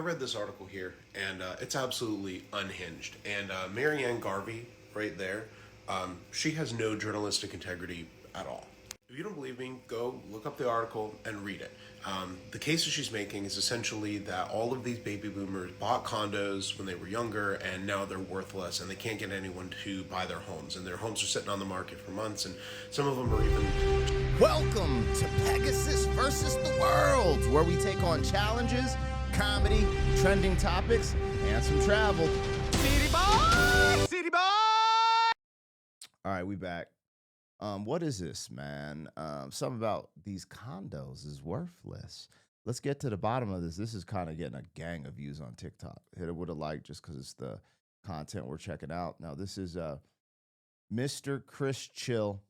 I read this article here, and it's absolutely unhinged. And Marianne Garvey, right there, she has no journalistic integrity at all. If you don't believe me, go look up the article and read it. The case that she's making is essentially that all of these baby boomers bought condos when they were younger, and now they're worthless, and they can't get anyone to buy their homes, and their homes are sitting on the market for months, and some of them are even. Welcome to Pegasus versus the World, where we take on challenges, comedy, trending topics, and some travel. City boy! City boy! All right, we back. What is this, man? Something about these condos is worthless. Let's get to the bottom of this. This is kind of getting a gang of views on TikTok. Hit it with a like just because it's the content we're checking out. Now, this is Mr. Chris Chill.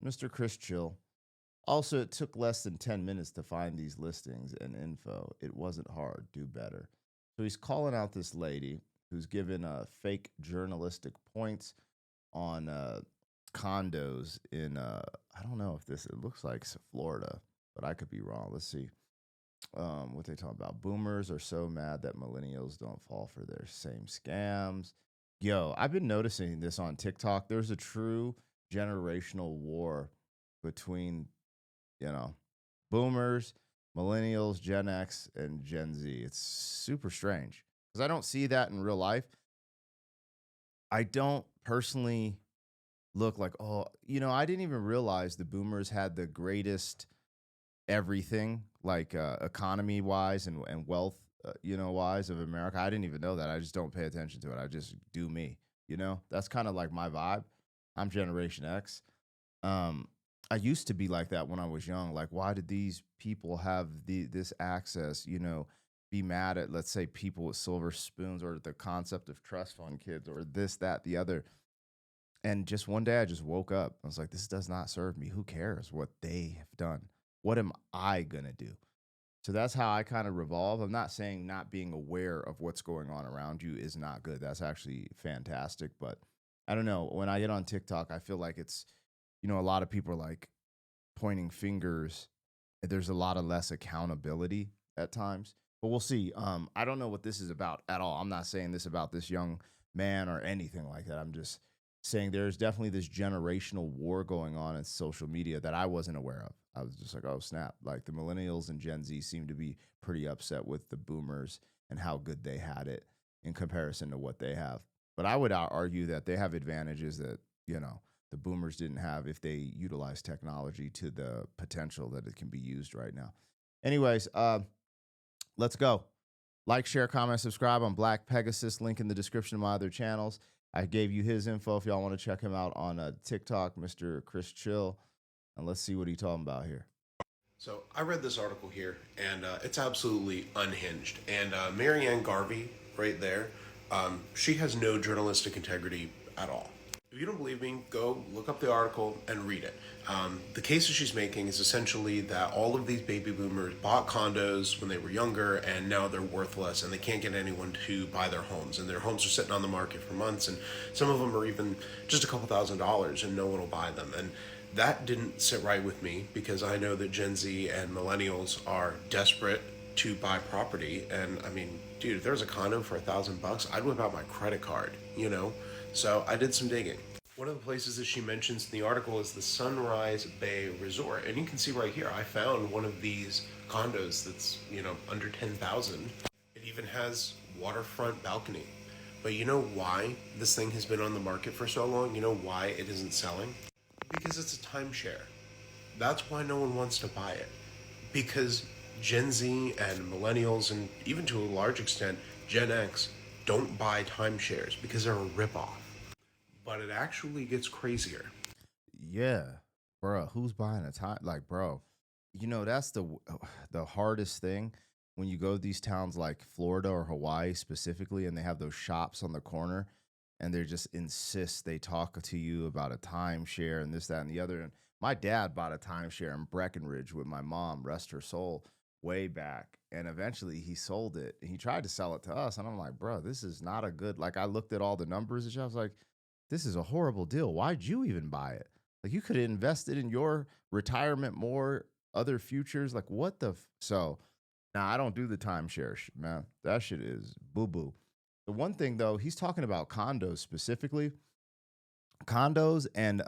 Mr. Chris Chill. Also, it took less than 10 minutes to find these listings and info. It wasn't hard. Do better. So he's calling out this lady who's given fake journalistic points on condos in, I don't know if this, it looks like Florida, but I could be wrong. Let's see what they talk about. Boomers are so mad that millennials don't fall for their same scams. Yo, I've been noticing this on TikTok. There's a true generational war between boomers, millennials, Gen X, and Gen Z. It's super strange because I don't see that in real life. I don't personally look like, I didn't even realize the boomers had the greatest everything, like economy wise and wealth, wise of America. I didn't even know that. I just don't pay attention to it. I just do me, That's kind of like my vibe. I'm Generation X. I used to be like that when I was young. Like, why did these people have this access, be mad at, let's say, people with silver spoons or the concept of trust fund kids or this, that, the other. And just one day I just woke up. I was like, this does not serve me. Who cares what they have done? What am I going to do? So that's how I kind of revolve. I'm not saying not being aware of what's going on around you is not good. That's actually fantastic. But I don't know. When I get on TikTok, I feel like it's, a lot of people are like pointing fingers. There's a lot of less accountability at times, but we'll see. I don't know what this is about at all. I'm not saying this about this young man or anything like that. I'm just saying there's definitely this generational war going on in social media that I wasn't aware of. I was just like, oh, snap. Like the millennials and Gen Z seem to be pretty upset with the boomers and how good they had it in comparison to what they have. But I would argue that they have advantages that, the boomers didn't have if they utilize technology to the potential that it can be used right now. Anyways, let's go. Like, share, comment, subscribe on Black Pegasus. Link in the description of my other channels. I gave you his info if y'all want to check him out on TikTok, Mr. Chris Chill. And let's see what he's talking about here. So I read this article here, and it's absolutely unhinged. And Marianne Garvey, right there, she has no journalistic integrity at all. If you don't believe me, go look up the article and read it. The case that she's making is essentially that all of these baby boomers bought condos when they were younger, and now they're worthless, and they can't get anyone to buy their homes, and their homes are sitting on the market for months, and some of them are even just a couple $1,000s, and no one will buy them. And that didn't sit right with me because I know that Gen Z and millennials are desperate to buy property. And I mean, dude, if there was a condo for $1,000, I'd whip out my credit card, So I did some digging. One of the places that she mentions in the article is the Sunrise Bay Resort. And you can see right here, I found one of these condos that's, under 10,000. It even has waterfront balcony. But you know why this thing has been on the market for so long? You know why it isn't selling? Because it's a timeshare. That's why no one wants to buy it. Because Gen Z and millennials, and even to a large extent, Gen X, don't buy timeshares because they're a ripoff. But it actually gets crazier. Yeah, bro. Who's buying a time? Like, bro, that's the hardest thing when you go to these towns like Florida or Hawaii specifically, and they have those shops on the corner, and they just insist they talk to you about a timeshare and this, that, and the other. And my dad bought a timeshare in Breckenridge with my mom, rest her soul, way back. And eventually he sold it. And he tried to sell it to us. And I'm like, bro, this is not a good, like, I looked at all the numbers and shit. I was like, this is a horrible deal. Why'd you even buy it? Like, you could have invested in your retirement more, other futures. Like, what the? So Nah, I don't do the timeshare, man. That shit is boo boo. The one thing though, he's talking about condos specifically, condos and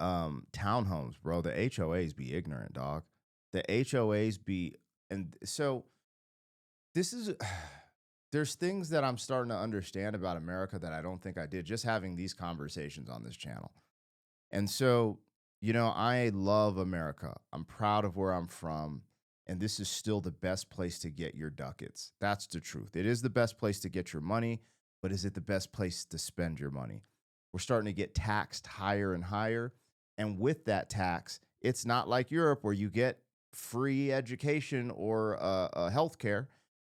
townhomes, bro. The HOAs be ignorant, dog. The HOAs be, and so this is there's things that I'm starting to understand about America that I don't think I did just having these conversations on this channel. And so, I love America. I'm proud of where I'm from. And this is still the best place to get your ducats. That's the truth. It is the best place to get your money, but is it the best place to spend your money? We're starting to get taxed higher and higher. And with that tax, it's not like Europe where you get free education or health care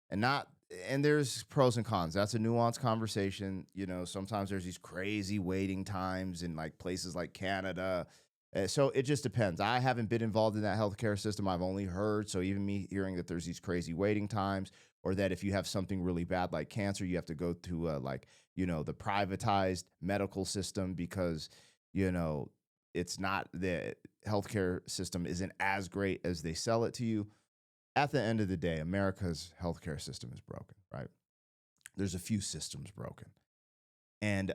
and not and there's pros and cons. That's a nuanced conversation. Sometimes there's these crazy waiting times in like places like Canada. So it just depends. I haven't been involved in that healthcare system. I've only heard. So even me hearing that there's these crazy waiting times, or that if you have something really bad like cancer, you have to go to the privatized medical system because you know it's not the healthcare system isn't as great as they sell it to you. At the end of the day, America's healthcare system is broken, right? There's a few systems broken. And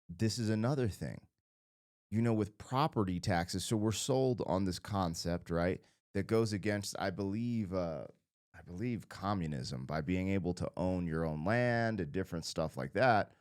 this is another thing, with property taxes. So we're sold on this concept, right? That goes against, I believe communism by being able to own your own land and different stuff like that.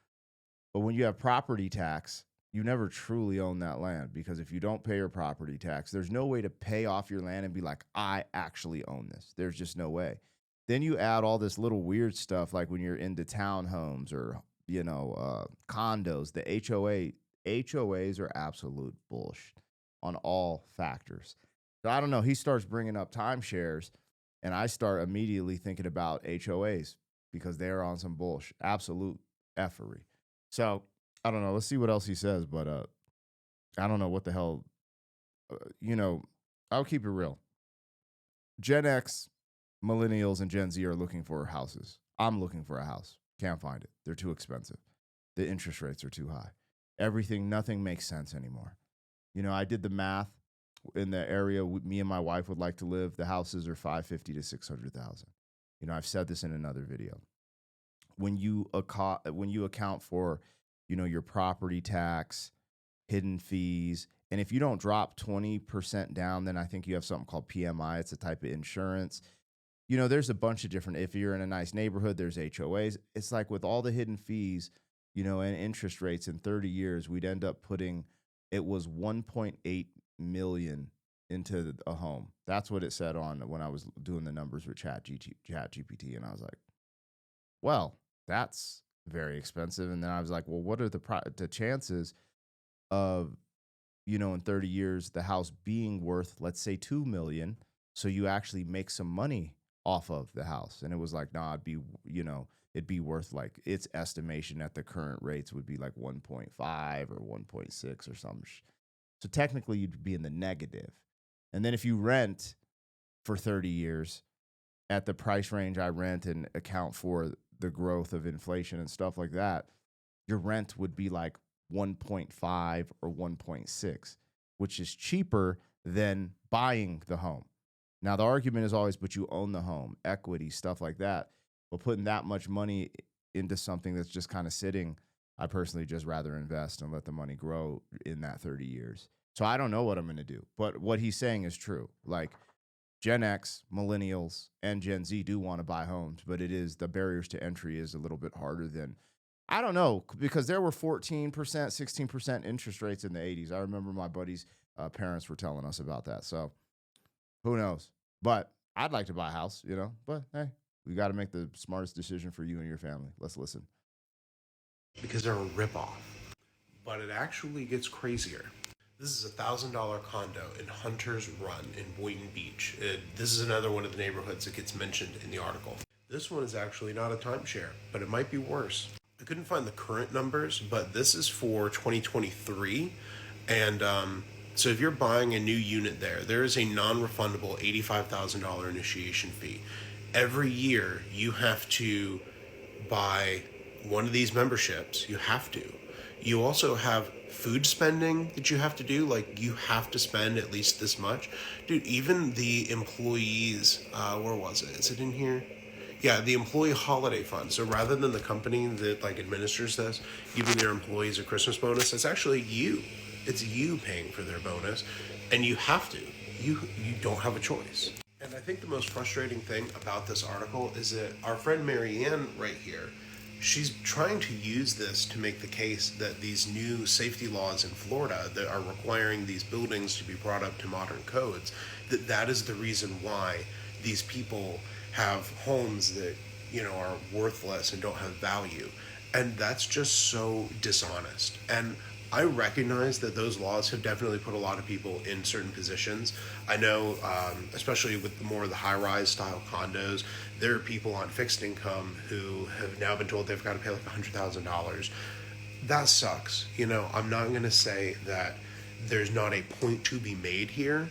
But when you have property tax, you never truly own that land because if you don't pay your property tax, there's no way to pay off your land and be like, I actually own this. There's just no way. Then you add all this little weird stuff like when you're into townhomes or, condos, the HOAs are absolute bullshit on all factors. So I don't know. He starts bringing up timeshares and I start immediately thinking about HOAs because they're on some bullshit, absolute effery. So I don't know. Let's see what else he says, but I don't know what the hell. Uh, you know, I'll keep it real. Gen X, millennials, and Gen Z are looking for houses. I'm looking for a house. Can't find it. They're too expensive. The interest rates are too high. Nothing makes sense anymore. I did the math in the area me and my wife would like to live. The houses are 550 to 600,000. I've said this in another video. When you account for your property tax, hidden fees, and if you don't drop 20% down, then I think you have something called PMI. It's a type of insurance. There's a bunch of different, if you're in a nice neighborhood, there's HOAs. It's like with all the hidden fees, and interest rates in 30 years, we'd end up putting, it was 1.8 million into a home. That's what it said on when I was doing the numbers with Chat GPT. And I was like, well, that's very expensive. And then I was like, well, what are the chances of, in 30 years, the house being worth, let's say 2 million. So you actually make some money off of the house. And it was like, nah, it'd be worth like its estimation at the current rates would be like 1.5 or 1.6 or something. So technically you'd be in the negative. And then if you rent for 30 years at the price range I rent and account for the growth of inflation and stuff like that, your rent would be like 1.5 or 1.6, which is cheaper than buying the home. Now, the argument is always, but you own the home, equity, stuff like that. But putting that much money into something that's just kind of sitting, I personally just rather invest and let the money grow in that 30 years. So I don't know what I'm going to do. But what he's saying is true. Like Gen X, millennials, and Gen Z do want to buy homes, but the barriers to entry is a little bit harder than, I don't know, because there were 14%, 16% interest rates in the 80s. I remember my buddies' parents were telling us about that. So who knows? But I'd like to buy a house, but hey, we got to make the smartest decision for you and your family. Let's listen. Because they're a ripoff. But it actually gets crazier. This is $1,000 condo in Hunter's Run in Boynton Beach. This is another one of the neighborhoods that gets mentioned in the article. This one is actually not a timeshare, but it might be worse. I couldn't find the current numbers, but this is for 2023. And so if you're buying a new unit there is a non-refundable $85,000 initiation fee. Every year you have to buy one of these memberships. You have to. You also have food spending that you have to do. Like, you have to spend at least this much. Dude, even the employees, where was it? Is it in here? Yeah, the employee holiday fund. So rather than the company that like administers this giving their employees a Christmas bonus, it's actually you. It's you paying for their bonus, and you have to. You don't have a choice. And I think the most frustrating thing about this article is that our friend Marianne right here, she's trying to use this to make the case that these new safety laws in Florida that are requiring these buildings to be brought up to modern codes, that is the reason why these people have homes that, you know, are worthless and don't have value. And that's just so dishonest. And I recognize that those laws have definitely put a lot of people in certain positions. I know, especially with more of the high-rise style condos, there are people on fixed income who have now been told they've got to pay like $100,000. That sucks. You know, I'm not going to say that there's not a point to be made here,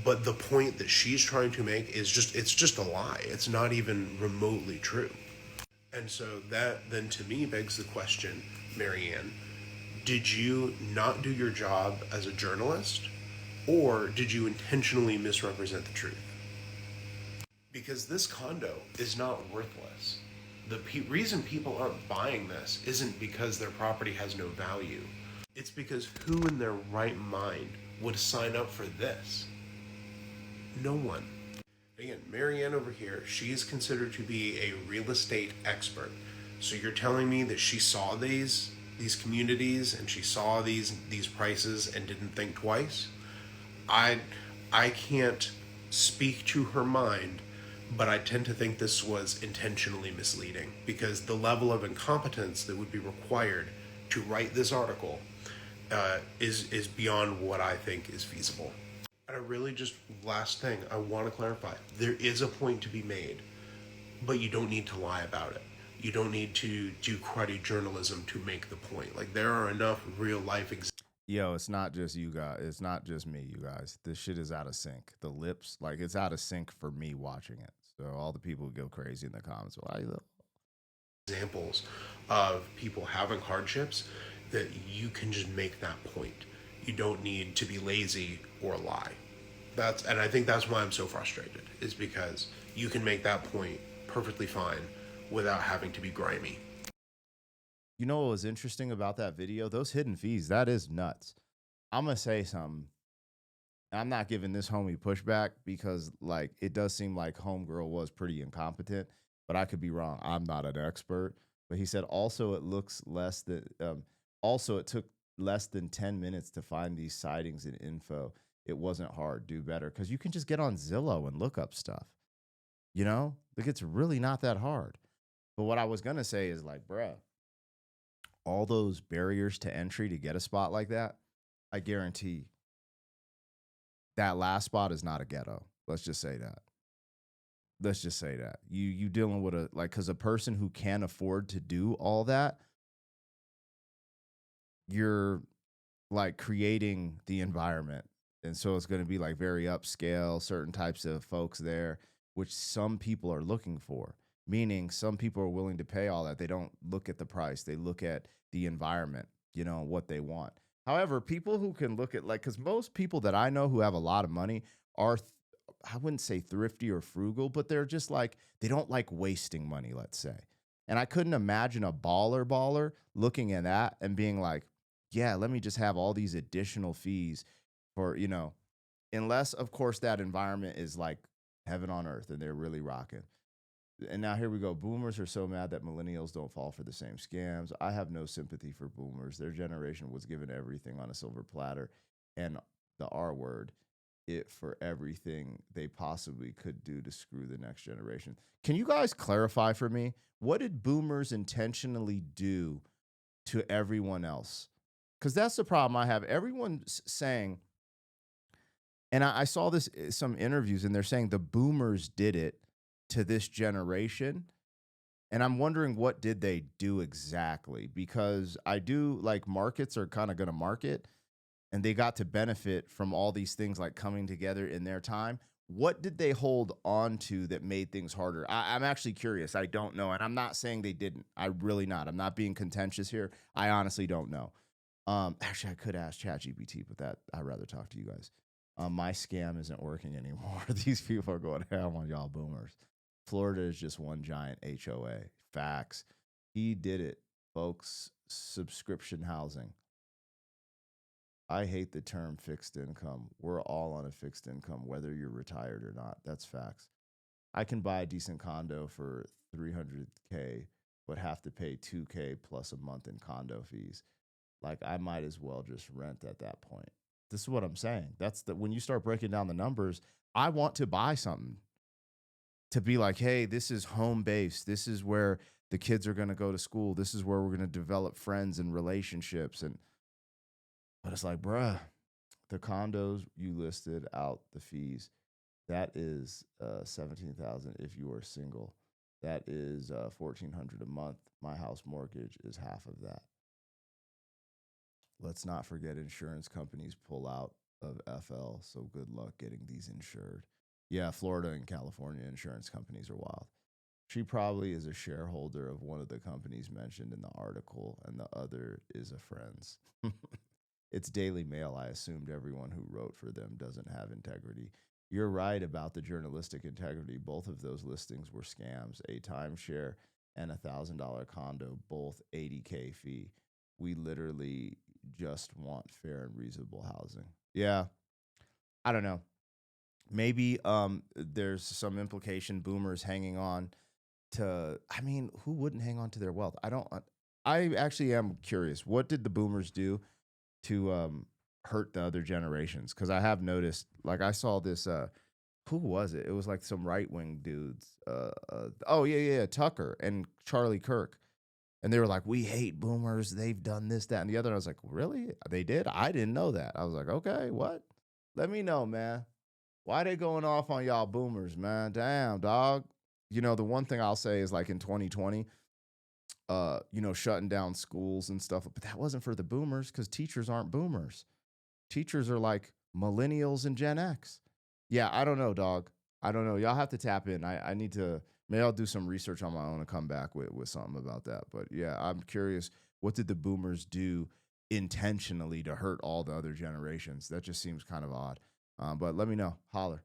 but the point that she's trying to make is it's just a lie. It's not even remotely true. And so that then to me begs the question, Marianne, did you not do your job as a journalist, or did you intentionally misrepresent the truth? Because this condo is not worthless. The reason people aren't buying this isn't because their property has no value. It's because who in their right mind would sign up for this? No one. Again, Marianne over here, she is considered to be a real estate expert. So you're telling me that she saw these communities and she saw these prices and didn't think twice? I can't speak to her mind, but I tend to think this was intentionally misleading because the level of incompetence that would be required to write this article is beyond what I think is feasible. And I really just, last thing, I want to clarify. There is a point to be made, but you don't need to lie about it. You don't need to do cruddy journalism to make the point. Like, there are enough real life Yo, it's not just you guys. It's not just me, you guys. This shit is out of sync. The lips, like it's out of sync for me watching it. So all the people go crazy in the comments. Well, examples of people having hardships that you can just make that point. You don't need to be lazy or lie. And I think that's why I'm so frustrated, is because you can make that point perfectly fine without having to be grimy. You know what was interesting about that video? Those hidden fees, that is nuts. I'm going to say something. I'm not giving this homie pushback because, like, it does seem like Homegirl was pretty incompetent, but I could be wrong. I'm not an expert. But he said also it took less than 10 minutes to find these sightings and info. It wasn't hard. Do better. Because you can just get on Zillow and look up stuff. You know? Like, it's really not that hard. But what I was going to say is, like, bruh, all those barriers to entry to get a spot like that, I guarantee that last spot is not a ghetto. Let's just say that. Let's just say that. You dealing with because a person who can't afford to do all that, you're like creating the environment. And so it's going to be like very upscale, certain types of folks there, which some people are looking for. Meaning some people are willing to pay all that. They don't look at the price. They look at the environment, you know, what they want. However, people who can look at because most people that I know who have a lot of money are, I wouldn't say thrifty or frugal, but they're just like, they don't like wasting money, let's say. And I couldn't imagine a baller looking at that and being like, yeah, let me just have all these additional fees for, you know, unless, of course, that environment is like heaven on earth and they're really rocking. And now here we go. Boomers are so mad that millennials don't fall for the same scams. I have no sympathy for boomers. Their generation was given everything on a silver platter and the R word, it for everything they possibly could do to screw the next generation. Can you guys clarify for me? What did boomers intentionally do to everyone else? Because that's the problem I have. Everyone's saying, and I saw this some interviews, and they're saying the boomers did it to this generation. And I'm wondering what did they do exactly? Because I do like markets are kind of going to market and they got to benefit from all these things like coming together in their time. What did they hold on to that made things harder? I'm actually curious. I don't know. And I'm not saying they didn't. I'm really not. I'm not being contentious here. I honestly don't know. Actually, I could ask ChatGPT, but that I'd rather talk to you guys. My scam isn't working anymore. These people are going ham on y'all boomers. Florida is just one giant HOA. Facts. He did it, folks. Subscription housing. I hate the term fixed income. We're all on a fixed income, whether you're retired or not. That's facts. I can buy a decent condo for 300K, but have to pay 2K plus a month in condo fees. Like I might as well just rent at that point. This is what I'm saying. That's the when you start breaking down the numbers, I want to buy something to be like, hey, this is home base. This is where the kids are going to go to school. This is where we're going to develop friends and relationships. And but it's like, bruh, the condos you listed out the fees. That is 17,000 if you are single. That is 1,400 a month. My house mortgage is half of that. Let's not forget insurance companies pull out of FL. So good luck getting these insured. Yeah, Florida and California insurance companies are wild. She probably is a shareholder of one of the companies mentioned in the article, and the other is a friend's. It's Daily Mail. I assumed everyone who wrote for them doesn't have integrity. You're right about the journalistic integrity. Both of those listings were scams. A timeshare and $1,000 condo, both 80K fee. We literally just want fair and reasonable housing. Yeah, I don't know. Maybe there's some implication boomers hanging on to. I mean, who wouldn't hang on to their wealth? I don't. I actually am curious. What did the boomers do to hurt the other generations? Because I have noticed, like, I saw this. Who was it? It was like some right wing dudes. Oh yeah, Tucker and Charlie Kirk, and they were like, "We hate boomers. They've done this, that, and the other." I was like, "Really? They did? I didn't know that." I was like, "Okay, what? Let me know, man. Why they going off on y'all boomers, man? Damn, dog." You know, the one thing I'll say is like in 2020, shutting down schools and stuff, but that wasn't for the boomers because teachers aren't boomers. Teachers are like millennials and Gen X. Yeah, I don't know, dog. I don't know. Y'all have to tap in. I need to. Maybe I'll do some research on my own and come back with something about that. But yeah, I'm curious. What did the boomers do intentionally to hurt all the other generations? That just seems kind of odd. But let me know. Holler.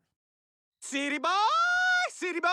City boy, city boy.